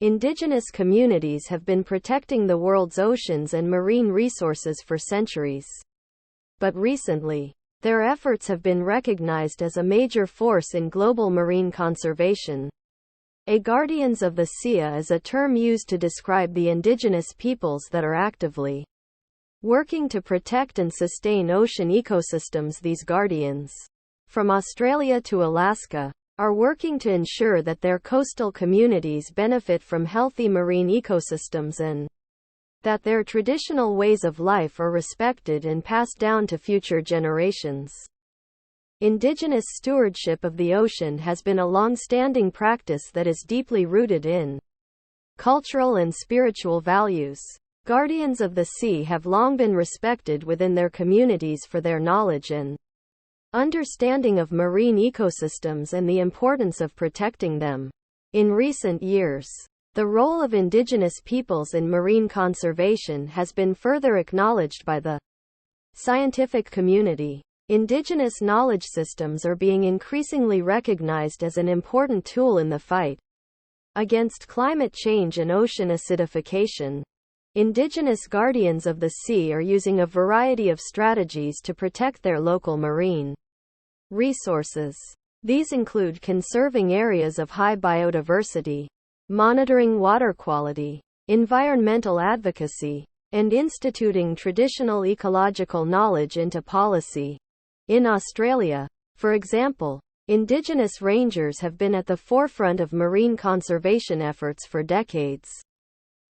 Indigenous communities have been protecting the world's oceans and marine resources for centuries. But recently, their efforts have been recognized as a major force in global marine conservation. Guardians of the Sea is a term used to describe the indigenous peoples that are actively working to protect and sustain ocean ecosystems. These guardians, from Australia to Alaska, are working to ensure that their coastal communities benefit from healthy marine ecosystems and that their traditional ways of life are respected and passed down to future generations. Indigenous stewardship of the ocean has been a long-standing practice that is deeply rooted in cultural and spiritual values. Guardians of the sea have long been respected within their communities for their knowledge and understanding of marine ecosystems and the importance of protecting them. In recent years, the role of indigenous peoples in marine conservation has been further acknowledged by the scientific community. Indigenous knowledge systems are being increasingly recognized as an important tool in the fight against climate change and ocean acidification. Indigenous guardians of the sea are using a variety of strategies to protect their local marine resources. These include conserving areas of high biodiversity, monitoring water quality, environmental advocacy, and instituting traditional ecological knowledge into policy. In Australia, for example, Indigenous rangers have been at the forefront of marine conservation efforts for decades.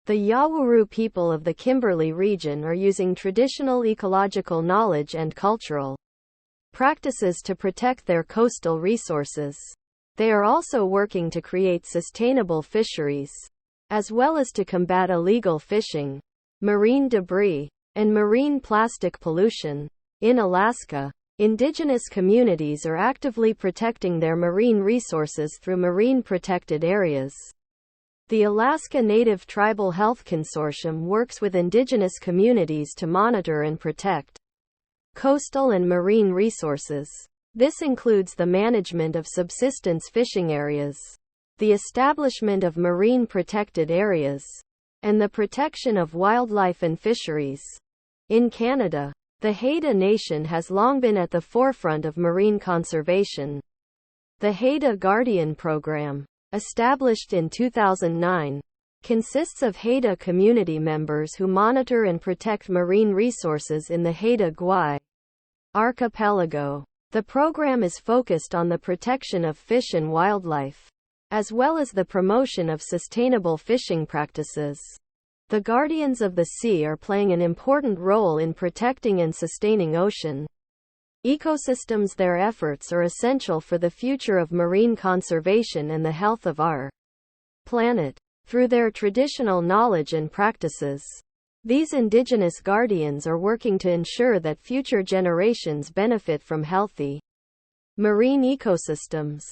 The Yawuru people of the Kimberley region are using traditional ecological knowledge and cultural practices to protect their coastal resources. They are also working to create sustainable fisheries, as well as to combat illegal fishing, marine debris, and marine plastic pollution. In Alaska, Indigenous communities are actively protecting their marine resources through marine protected areas. The Alaska Native Tribal Health Consortium works with indigenous communities to monitor and protect coastal and marine resources. This includes the management of subsistence fishing areas, the establishment of marine protected areas, and the protection of wildlife and fisheries. In Canada, the Haida Nation has long been at the forefront of marine conservation. The Haida Guardian Program, established in 2009, consists of Haida community members who monitor and protect marine resources in the Haida Gwaii archipelago. The program is focused on the protection of fish and wildlife, as well as the promotion of sustainable fishing practices. The Guardians of the Sea are playing an important role in protecting and sustaining ocean ecosystems. Their efforts are essential for the future of marine conservation and the health of our planet. Through their traditional knowledge and practices, these indigenous guardians are working to ensure that future generations benefit from healthy marine ecosystems.